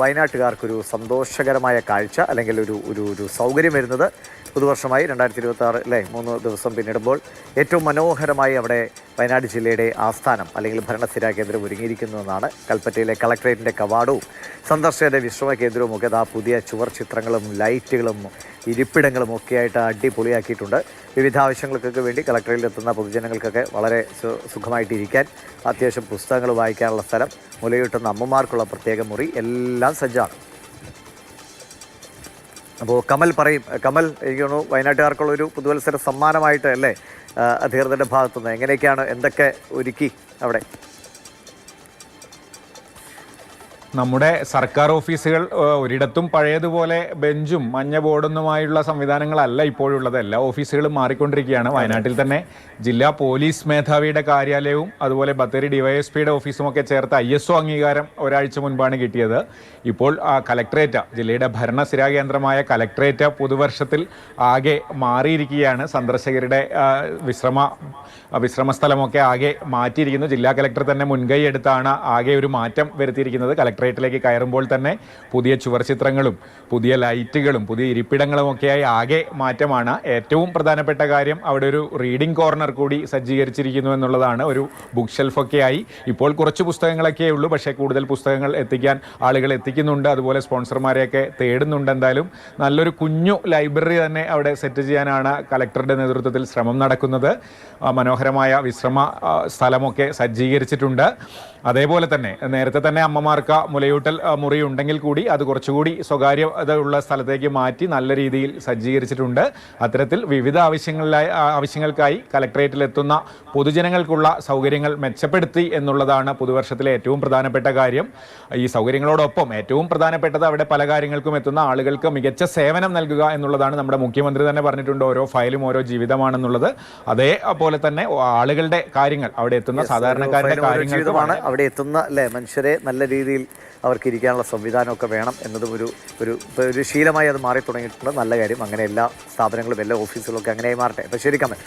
വയനാട്ടുകാർക്കൊരു സന്തോഷകരമായ കാഴ്ച അല്ലെങ്കിൽ ഒരു സൗകര്യം വരുന്നത് പുതുവർഷമായി 2026 അല്ലേ 3 ദിവസം പിന്നിടുമ്പോൾ ഏറ്റവും മനോഹരമായി അവിടെ വയനാട് ജില്ലയുടെ ആസ്ഥാനം അല്ലെങ്കിൽ ഭരണസ്ഥിരാ കേന്ദ്രം ഒരുങ്ങിയിരിക്കുന്നതെന്നാണ്. കൽപ്പറ്റയിലെ കളക്ട്രേറ്റിൻ്റെ കവാടവും സന്ദർശകരുടെ വിശ്രമ കേന്ദ്രവും ഒക്കെ പുതിയ ചുവർ ചിത്രങ്ങളും ലൈറ്റുകളും ഇരിപ്പിടങ്ങളും ഒക്കെയായിട്ട് അടിപൊളിയാക്കിയിട്ടുണ്ട്. വിവിധ ആവശ്യങ്ങൾക്കൊക്കെ വേണ്ടി കളക്ട്രേറ്റിലെത്തുന്ന പൊതുജനങ്ങൾക്കൊക്കെ വളരെ സുഖമായിട്ടിരിക്കാൻ അത്യാവശ്യം പുസ്തകങ്ങൾ വായിക്കാനുള്ള സ്ഥലം, മുലയൂട്ടുന്ന അമ്മമാർക്കുള്ള പ്രത്യേക മുറി എല്ലാം സജ്ജമാണ്. അപ്പോൾ കമൽ പറയും. കമൽ, എനിക്ക് തോന്നുന്നു വയനാട്ടുകാർക്കുള്ള ഒരു പുതുവത്സര സമ്മാനമായിട്ട് അല്ലേ അധികൃതരുടെ ഭാഗത്തുനിന്ന് എങ്ങനെയൊക്കെയാണ്, എന്തൊക്കെ ഒരുക്കി അവിടെ? നമ്മുടെ സർക്കാർ ഓഫീസുകൾ ഒരിടത്തും പഴയതുപോലെ ബെഞ്ചും മഞ്ഞ ബോർഡൊന്നുമായുള്ള സംവിധാനങ്ങളല്ല ഇപ്പോഴുള്ളത്. എല്ലാ ഓഫീസുകളും മാറിക്കൊണ്ടിരിക്കുകയാണ്. വയനാട്ടിൽ തന്നെ ജില്ലാ പോലീസ് മേധാവിയുടെ കാര്യാലയവും അതുപോലെ ബത്തേരി ഡിവൈഎസ്പിയുടെ ഓഫീസും ഒക്കെ ചേർത്ത് ISO അംഗീകാരം ഒരാഴ്ച മുൻപാണ് കിട്ടിയത്. ഇപ്പോൾ കലക്ട്രേറ്റ്, ജില്ലയുടെ ഭരണസ്ഥിരാ കേന്ദ്രമായ കലക്ട്രേറ്റ് പുതുവർഷത്തിൽ ആകെ മാറിയിരിക്കുകയാണ്. സന്ദർശകരുടെ വിശ്രമ സ്ഥലമൊക്കെ ആകെ മാറ്റിയിരിക്കുന്നു. ജില്ലാ കലക്ടർ തന്നെ മുൻകൈ എടുത്താണ് ആകെ ഒരു മാറ്റം വരുത്തിയിരിക്കുന്നത്. കലക്ട്രേറ്റിലേക്ക് കയറുമ്പോൾ തന്നെ പുതിയ ചുവർചിത്രങ്ങളും പുതിയ ലൈറ്റുകളും പുതിയ ഇരിപ്പിടങ്ങളും ഒക്കെയായി ആകെ മാറ്റമാണ്. ഏറ്റവും പ്രധാനപ്പെട്ട കാര്യം അവിടെ ഒരു റീഡിംഗ് കോർണർ കൂടി സജ്ജീകരിച്ചിരിക്കുന്നു എന്നുള്ളതാണ്. ഒരു ബുക്ക് ഷെൽഫൊക്കെയായി ഇപ്പോൾ കുറച്ച് പുസ്തകങ്ങളൊക്കെ ഉള്ളൂ, പക്ഷേ കൂടുതൽ പുസ്തകങ്ങൾ എത്തിക്കാൻ ആളുകൾ എത്തിക്കുന്നുണ്ട്. അതുപോലെ സ്പോൺസർമാരെയൊക്കെ തേടുന്നുണ്ട്. എന്തായാലും നല്ലൊരു കുഞ്ഞു ലൈബ്രറി തന്നെ അവിടെ സെറ്റ് ചെയ്യാനാണ് കലക്ടറുടെ നേതൃത്വത്തിൽ ശ്രമം നടക്കുന്നത്. മനോഹരമായ വിശ്രമ സ്ഥലമൊക്കെ സജ്ജീകരിച്ചിട്ടുണ്ട്. അതേപോലെ തന്നെ നേരത്തെ തന്നെ അമ്മമാർക്ക് മുലയൂട്ടൽ മുറി ഉണ്ടെങ്കിൽ കൂടി അത് കുറച്ചുകൂടി സ്വകാര്യത ഉള്ള സ്ഥലത്തേക്ക് മാറ്റി നല്ല രീതിയിൽ സജ്ജീകരിച്ചിട്ടുണ്ട്. അത്തരത്തിൽ വിവിധ ആവശ്യങ്ങൾക്കായി കലക്ട്രേറ്റിലെത്തുന്ന പൊതുജനങ്ങൾക്കുള്ള സൗകര്യങ്ങൾ മെച്ചപ്പെടുത്തി എന്നുള്ളതാണ് പുതുവർഷത്തിലെ ഏറ്റവും പ്രധാനപ്പെട്ട കാര്യം. ഈ സൗകര്യങ്ങളോടൊപ്പം ഏറ്റവും പ്രധാനപ്പെട്ടത് അവിടെ പല കാര്യങ്ങൾക്കും എത്തുന്ന ആളുകൾക്ക് മികച്ച സേവനം നൽകുക എന്നുള്ളതാണ്. നമ്മുടെ മുഖ്യമന്ത്രി തന്നെ പറഞ്ഞിട്ടുണ്ട്, ഓരോ ഫയലും ഓരോ ജീവിതമാണെന്നുള്ളത്. അതേപോലെ തന്നെ ആളുകളുടെ കാര്യങ്ങൾ, അവിടെ എത്തുന്ന സാധാരണക്കാരുടെ കാര്യങ്ങൾ, അവിടെ എത്തുന്ന മനുഷ്യരെ നല്ല രീതിയിൽ അവർക്ക് ഇരിക്കാനുള്ള സംവിധാനമൊക്കെ വേണം എന്നതും ഒരു ശീലമായി അത് മാറി തുടങ്ങിയിട്ടുണ്ട്. നല്ല കാര്യം. അങ്ങനെ എല്ലാ സ്ഥാപനങ്ങളും എല്ലാ ഓഫീസുകളും ഒക്കെ അങ്ങനെ മാറട്ടെ. അപ്പോൾ ശരി കമൽ.